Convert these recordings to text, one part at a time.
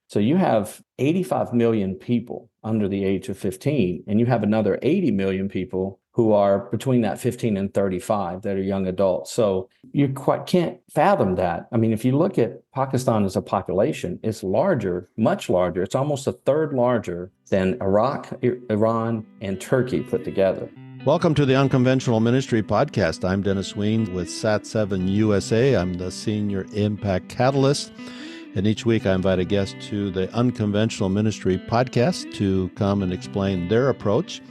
So you have 85 million people under the age of 15, and you have another 80 million people who are between that 15 and 35 that are young adults. So you quite can't fathom that. I mean, if you look at Pakistan as a population, it's larger, much larger. It's almost a third larger than Iraq, Iran, and Turkey put together. Welcome to the Unconventional Ministry podcast. I'm Dennis Wein with PAK7 USA. I'm the Senior Impact Catalyst. And each week I invite a guest to the Unconventional Ministry podcast to come and explain their approach.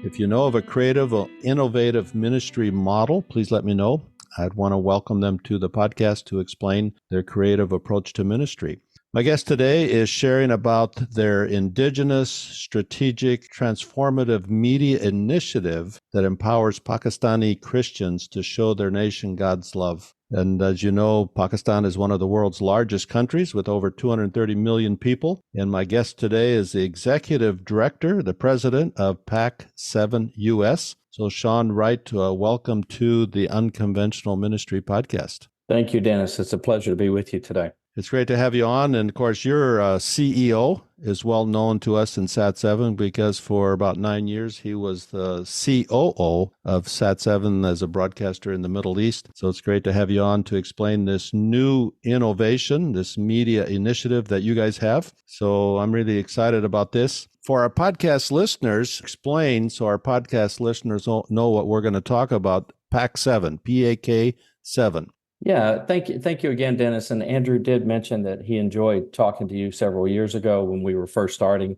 If you know of a creative or innovative ministry model, please let me know. I'd want to welcome them to the podcast to explain their creative approach to ministry. My guest today is sharing about their indigenous, strategic, transformative media initiative that empowers Pakistani Christians to show their nation God's love. And as you know, Pakistan is one of the world's largest countries with over 230 million people. And my guest today is the executive director, the president of PAK7 US. So Shawn Wright, welcome to the Unconventional Ministry podcast. Thank you, Dennis. It's a pleasure to be with you today. It's great to have you on. And of course, your CEO is well known to us in PAK7 because for about 9 years, he was the COO of PAK7 as a broadcaster in the Middle East. So it's great to have you on to explain this new innovation, this media initiative that you guys have. So I'm really excited about this. For our podcast listeners, explain so our podcast listeners know what we're going to talk about. PAK7, PAK7. Yeah, thank you again, Dennis. And Andrew did mention that he enjoyed talking to you several years ago when we were first starting.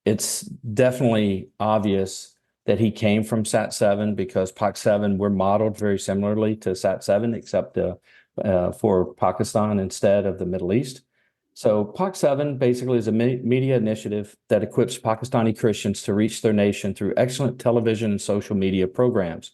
It's definitely obvious that he came from PAK7 because PAK7, we're modeled very similarly to PAK7, except for Pakistan instead of the Middle East. So PAK7 basically is a media initiative that equips Pakistani Christians to reach their nation through excellent television and social media programs.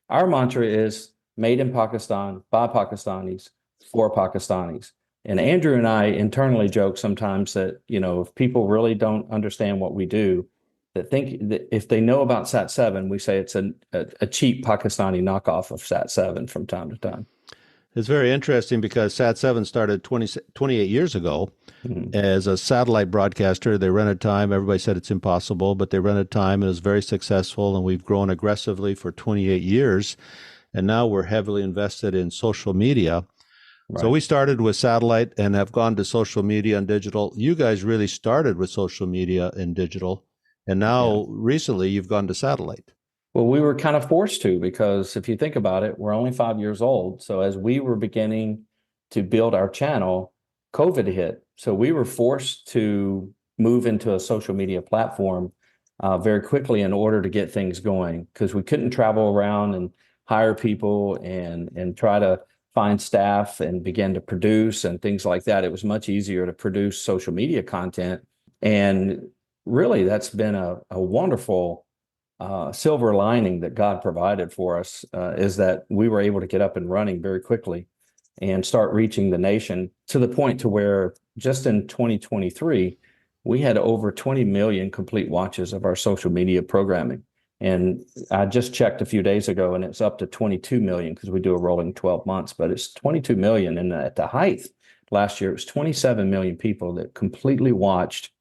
Our mantra is made in Pakistan, by Pakistanis, for Pakistanis. And Andrew and I internally joke sometimes that, if people really don't understand what we do, that think that if they know about PAK7, we say it's a cheap Pakistani knockoff of PAK7 from time to time. It's very interesting because PAK7 started 28 years ago as a satellite broadcaster. They rented time. Everybody said it's impossible, but they rented time and it was very successful. And we've grown aggressively for 28 years. And now we're heavily invested in social media. Right. So we started with satellite and have gone to social media and digital. You guys really started with social media and digital. And now recently you've gone to satellite. Well, we were kind of forced to, because if you think about it, we're only 5 years old. So as we were beginning to build our channel, COVID hit. So we were forced to move into a social media platform very quickly in order to get things going, because we couldn't travel around and hire people and try to find staff and begin to produce and things like that. It was much easier to produce social media content. And really, that's been a wonderful silver lining that God provided for us, is that we were able to get up and running very quickly and start reaching the nation to the point to where just in 2023, we had over 20 million complete watches of our social media programming. And I just checked a few days ago, and it's up to 22 million because we do a rolling 12 months, but it's 22 million. And at the height last year, it was 27 million people that completely watched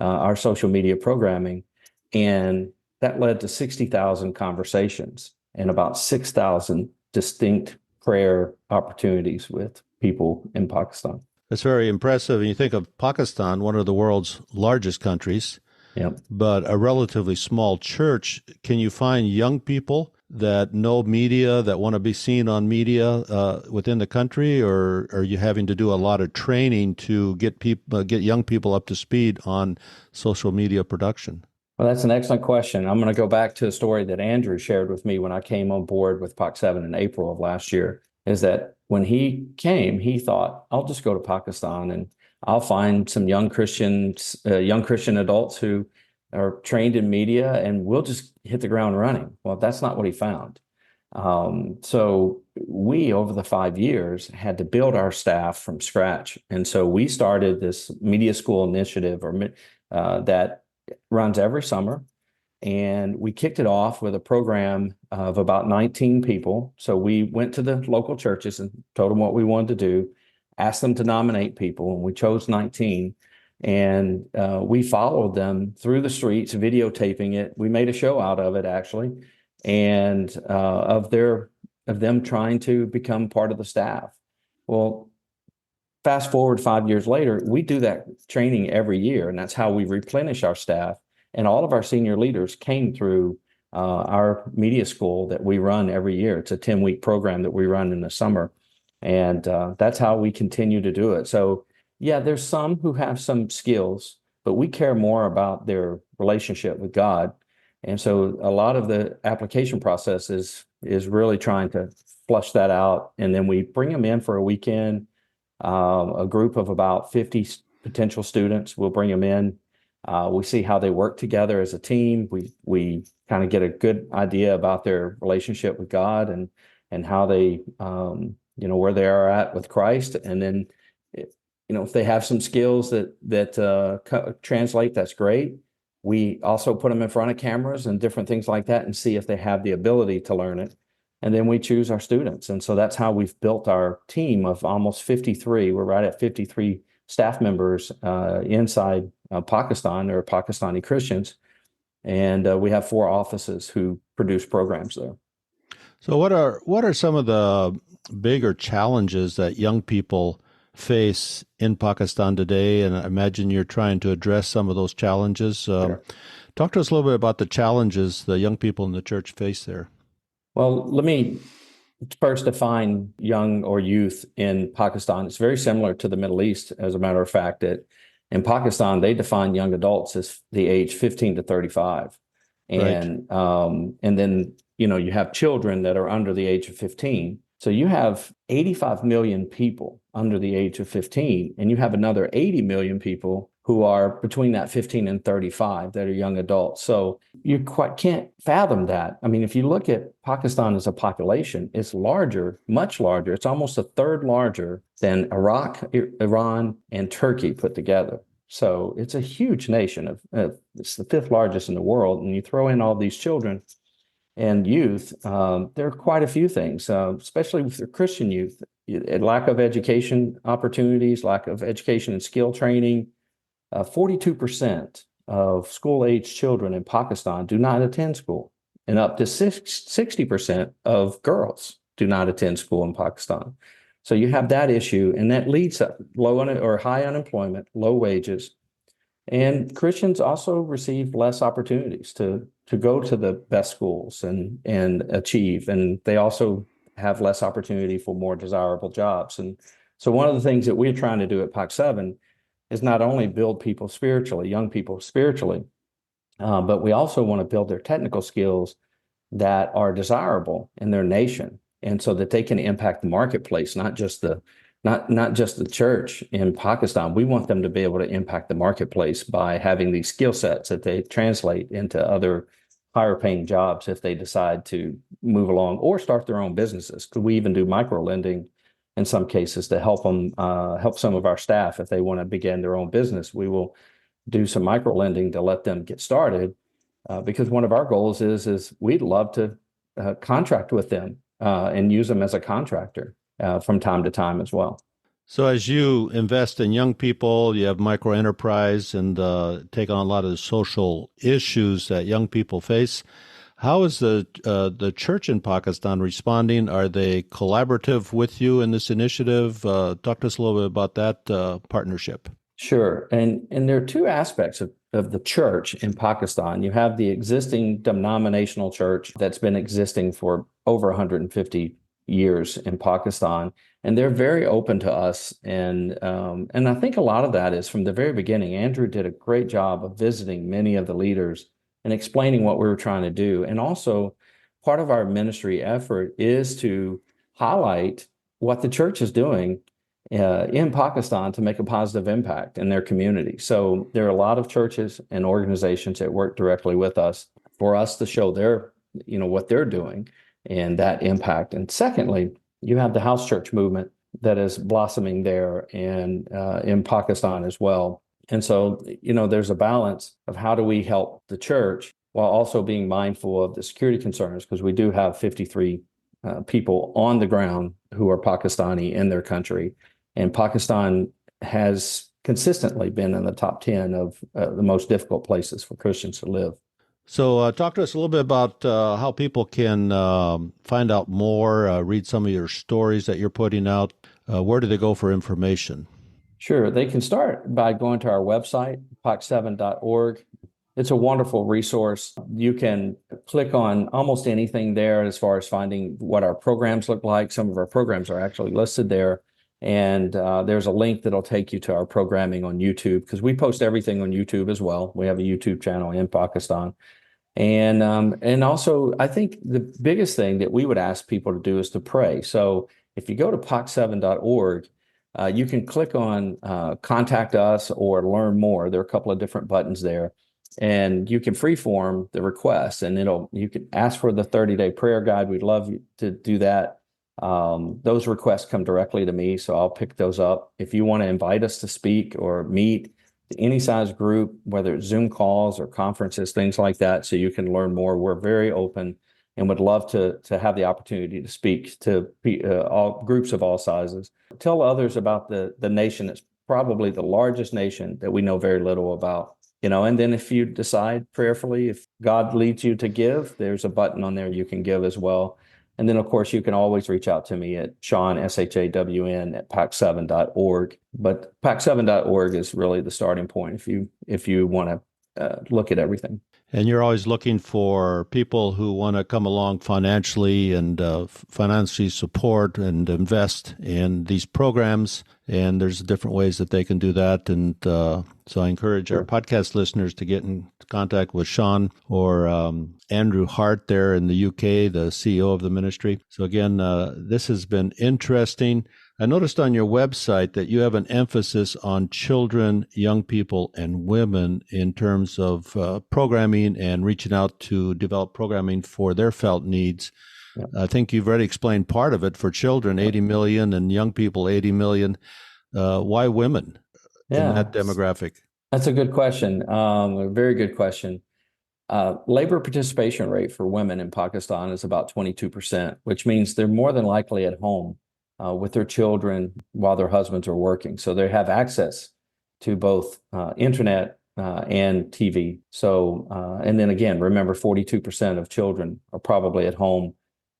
our social media programming. And that led to 60,000 conversations and about 6,000 distinct prayer opportunities with people in Pakistan. That's very impressive. And you think of Pakistan, one of the world's largest countries. Yep. But a relatively small church. Can you find young people that know media, that want to be seen on media within the country, or are you having to do a lot of training to get young people up to speed on social media production? Well, that's an excellent question. I'm going to go back to a story that Andrew shared with me when I came on board with PAK7 in April of last year, is that when he came, he thought, I'll just go to Pakistan and I'll find some young Christian adults who are trained in media, and we'll just hit the ground running. Well, that's not what he found. So we, over the 5 years, had to build our staff from scratch. And so we started this media school initiative that runs every summer. And we kicked it off with a program of about 19 people. So we went to the local churches and told them what we wanted to do, asked them to nominate people, and we chose 19. And we followed them through the streets, videotaping it. We made a show out of it, actually, and of them trying to become part of the staff. Well, fast forward 5 years later, we do that training every year, and that's how we replenish our staff. And all of our senior leaders came through our media school that we run every year. It's a 10-week program that we run in the summer. And that's how we continue to do it. So, yeah, there's some who have some skills, but we care more about their relationship with God. And so a lot of the application process is really trying to flush that out. And then we bring them in for a weekend, a group of about 50 potential students. We'll bring them in. We see how they work together as a team. We kind of get a good idea about their relationship with God and how they where they are at with Christ. And then if they have some skills that translate, that's great. We also put them in front of cameras and different things like that and see if they have the ability to learn it. And then we choose our students. And so that's how we've built our team of almost 53. We're right at 53 staff members inside Pakistan, or Pakistani Christians. And we have 4 offices who produce programs there. So what are some of the bigger challenges that young people face in Pakistan today? And I imagine you're trying to address some of those challenges. Sure. Talk to us a little bit about the challenges the young people in the church face there. Well, let me first define young or youth in Pakistan. It's very similar to the Middle East, as a matter of fact. That in Pakistan, they define young adults as the age 15 to 35. And right. And then, you have children that are under the age of 15. So you have 85 million people under the age of 15, and you have another 80 million people who are between that 15 and 35 that are young adults. So you can't fathom that. I mean, if you look at Pakistan as a population, it's larger, much larger. It's almost a third larger than Iraq, Iran, and Turkey put together. So it's a huge nation. It's the 5th largest in the world. And you throw in all these children and youth, there are quite a few things, especially with the Christian youth, lack of education opportunities, lack of education and skill training. 42% of school-age children in Pakistan do not attend school, and up to 60% of girls do not attend school in Pakistan. So you have that issue, and that leads to high unemployment, low wages. And Christians also receive less opportunities to go to the best schools and achieve. And they also have less opportunity for more desirable jobs. And so one of the things that we're trying to do at PAK7 is not only build people spiritually, young people spiritually, but we also want to build their technical skills that are desirable in their nation, and so that they can impact the marketplace, not just the church in Pakistan. We want them to be able to impact the marketplace by having these skill sets that they translate into other higher paying jobs if they decide to move along or start their own businesses. Could we even do micro lending in some cases to help them, help some of our staff if they want to begin their own business? We will do some micro lending to let them get started, because one of our goals is we'd love to contract with them and use them as a contractor from time to time as well. So as you invest in young people, you have micro enterprise and take on a lot of the social issues that young people face. How is the church in Pakistan responding? Are they collaborative with you in this initiative? Talk to us a little bit about that partnership. Sure. And there are 2 aspects of the church in Pakistan. You have the existing denominational church that's been existing for over 150 years in Pakistan, and they're very open to us. And I think a lot of that is from the very beginning. Andrew did a great job of visiting many of the leaders and explaining what we were trying to do. And also, part of our ministry effort is to highlight what the church is doing in Pakistan to make a positive impact in their community. So there are a lot of churches and organizations that work directly with us for us to show what they're doing and that impact. And secondly, you have the house church movement that is blossoming there and in Pakistan as well. And so, there's a balance of how do we help the church while also being mindful of the security concerns, because we do have 53 people on the ground who are Pakistani in their country. And Pakistan has consistently been in the top 10 of the most difficult places for Christians to live. So, talk to us a little bit about how people can find out more, read some of your stories that you're putting out. Where do they go for information? Sure. They can start by going to our website, PAK7.org. It's a wonderful resource. You can click on almost anything there as far as finding what our programs look like. Some of our programs are actually listed there. And there's a link that'll take you to our programming on YouTube, because we post everything on YouTube as well. We have a YouTube channel in Pakistan. And also, I think the biggest thing that we would ask people to do is to pray. So if you go to PAK7.org, you can click on contact us or learn more. There are a couple of different buttons there, and you can freeform the request, and you can ask for the 30-day prayer guide. We'd love you to do that. Those requests come directly to me, so I'll pick those up. If you want to invite us to speak or meet any size group, whether it's Zoom calls or conferences, things like that, so you can learn more, we're very open and would love to have the opportunity to speak to all groups of all sizes. Tell others about the nation that's probably the largest nation that we know very little about. And then if you decide prayerfully, if God leads you to give, there's a button on there you can give as well. And then, of course, you can always reach out to me at Shawn, SHAWN, at PAK7.org. But PAK7.org is really the starting point if you want to look at everything. And you're always looking for people who want to come along financially and financially support and invest in these programs. And there's different ways that they can do that. And so I encourage our podcast listeners to get in contact with Shawn or Andrew Hart there in the UK, the CEO of the ministry. So again, this has been interesting. I noticed on your website that you have an emphasis on children, young people, and women in terms of programming and reaching out to develop programming for their felt needs. Yeah. I think you've already explained part of it. For children, 80 million, and young people, 80 million. Why women in that demographic? That's a good question. A very good question. Labor participation rate for women in Pakistan is about 22%, which means they're more than likely at home with their children while their husbands are working. So they have access to both internet and TV. So, and then again, remember, 42% of children are probably at home,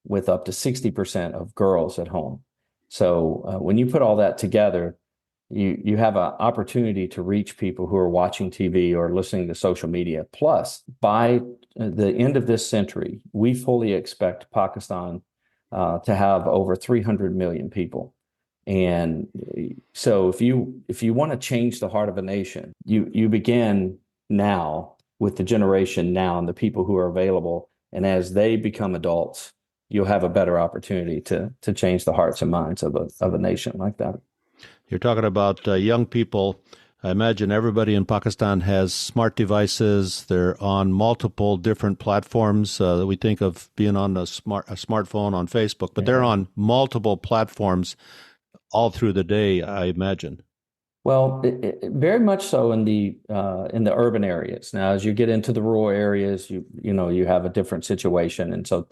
with up to 60% of girls at home. So when you put all that together, you have an opportunity to reach people who are watching TV or listening to social media. Plus, by the end of this century, we fully expect Pakistan to have over 300 million people. And so if you want to change the heart of a nation, you begin now with the generation now and the people who are available. And as they become adults, you'll have a better opportunity to change the hearts and minds of a nation like that. You're talking about young people. I imagine everybody in Pakistan has smart devices. They're on multiple different platforms. We think of being on a smartphone on Facebook, but they're on multiple platforms all through the day, I imagine. Well, very much so in the urban areas. Now, as you get into the rural areas, you have a different situation, and so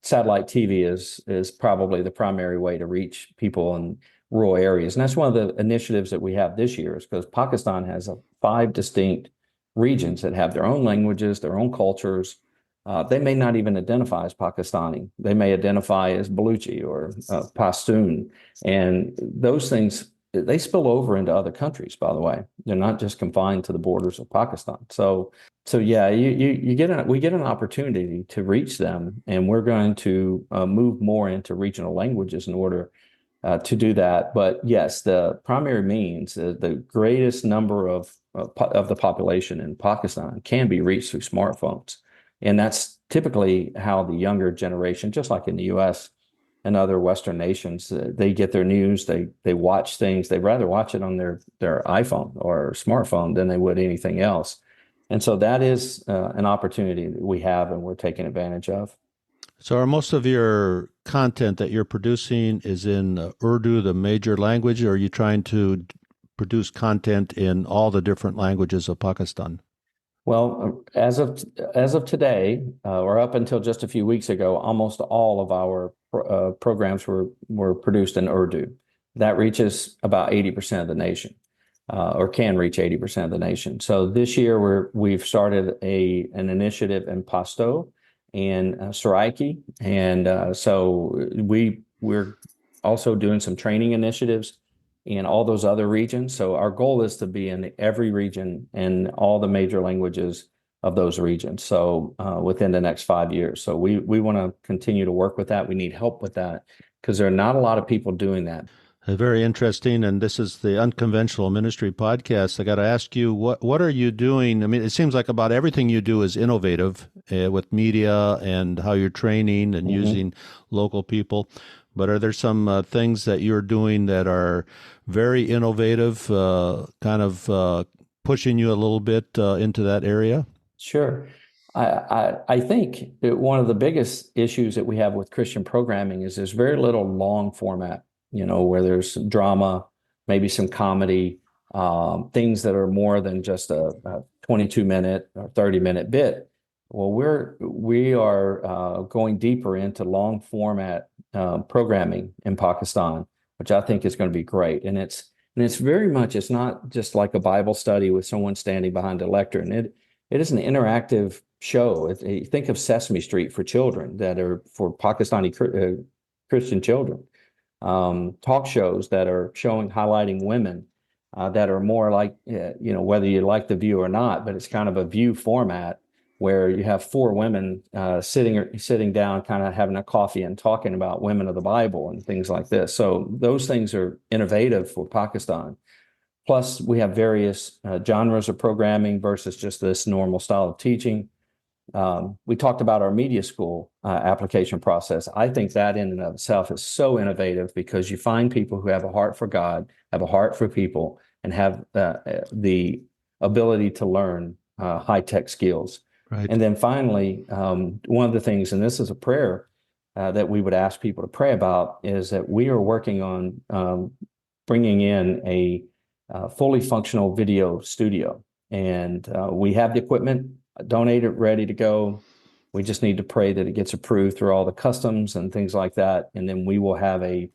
satellite TV is probably the primary way to reach people in rural areas. And that's one of the initiatives that we have this year, is because Pakistan has 5 distinct regions that have their own languages, their own cultures. They may not even identify as Pakistani. They may identify as Baluchi or Pashtun. And those things, they spill over into other countries, by the way. They're not just confined to the borders of Pakistan. So yeah, we get an opportunity to reach them, and we're going to move more into regional languages in order to do that. But yes, the primary means, the greatest number of the population in Pakistan can be reached through smartphones. And that's typically how the younger generation, just like in the US and other Western nations, they get their news, they watch things, they'd rather watch it on their iPhone or smartphone than they would anything else. And so that is an opportunity that we have, and we're taking advantage of. So are most of your content that you're producing is in Urdu, the major language, or are you trying to produce content in all the different languages of Pakistan? Well, as of today, or up until just a few weeks ago, almost all of our programs were produced in Urdu. That reaches about 80% of the nation. or can reach 80% of the nation. So this year we've started an initiative in Pasto and Saraiki, and so we're also doing some training initiatives in all those other regions. So our goal is to be in every region and all the major languages of those regions. So within the next 5 years. So we want to continue to work with that. We need help with that because there are not a lot of people doing that. Very interesting. And this is the Unconventional Ministry podcast. I got to ask you, what are you doing? I mean, it seems like about everything you do is innovative with media and how you're training and using local people. But are there some things that you're doing that are very innovative, kind of pushing you a little bit into that area? Sure. I think that one of the biggest issues that we have with Christian programming is there's very little long format, where there's some drama, maybe some comedy, things that are more than just a 22-minute or 30-minute bit. Well, we are going deeper into long format programming in Pakistan, which I think is going to be great. And it's very much, it's not just like a Bible study with someone standing behind a lectern. It is an interactive show. Think of Sesame Street for children that are for Pakistani Christian children. Talk shows that are highlighting women that are more like, whether you like The View or not, but it's kind of a View format where you have four women sitting down, kind of having a coffee and talking about women of the Bible and things like this. So those things are innovative for Pakistan. Plus, we have various genres of programming versus just this normal style of teaching. We talked about our media school application process. I think that in and of itself is so innovative because you find people who have a heart for God, have a heart for people, and have the ability to learn high-tech skills. Right. And then finally, one of the things, and this is a prayer that we would ask people to pray about, is that we are working on bringing in a fully functional video studio. And we have the equipment donated, ready to go. We just need to pray that it gets approved through all the customs and things like that. And then we will have a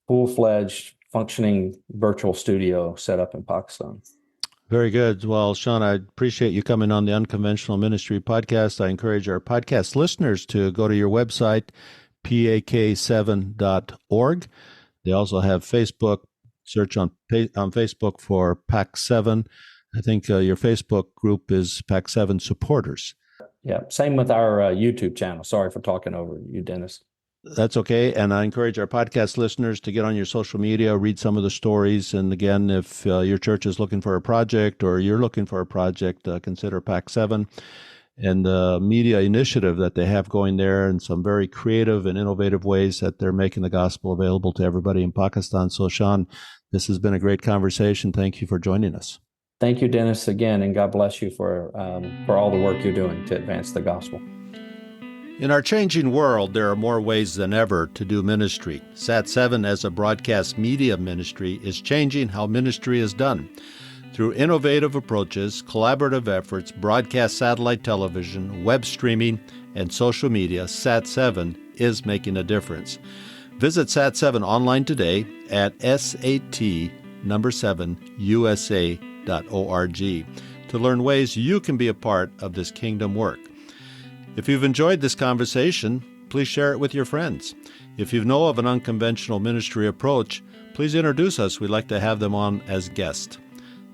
full-fledged functioning virtual studio set up in Pakistan. Very good. Well, Shawn, I appreciate you coming on the Unconventional Ministry podcast. I encourage our podcast listeners to go to your website, PAK7.org. They also have Facebook. Search on Facebook for PAK7. I think your Facebook group is PAK7 supporters. Yeah, same with our YouTube channel. Sorry for talking over you, Dennis. That's okay. And I encourage our podcast listeners to get on your social media, read some of the stories. And again, if your church is looking for a project or you're looking for a project, consider PAK7 and the media initiative that they have going there and some very creative and innovative ways that they're making the gospel available to everybody in Pakistan. So, Shawn, this has been a great conversation. Thank you for joining us. Thank you, Dennis, again, and God bless you for all the work you're doing to advance the gospel. In our changing world, there are more ways than ever to do ministry. SAT7 as a broadcast media ministry is changing how ministry is done. Through innovative approaches, collaborative efforts, broadcast satellite television, web streaming, and social media, SAT7 is making a difference. Visit SAT7 online today at SAT7USA.org to learn ways you can be a part of this kingdom work. If you've enjoyed this conversation, please share it with your friends. If you know of an unconventional ministry approach, please introduce us. We'd like to have them on as guests.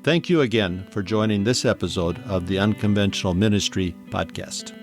Thank you again for joining this episode of the Unconventional Ministry podcast.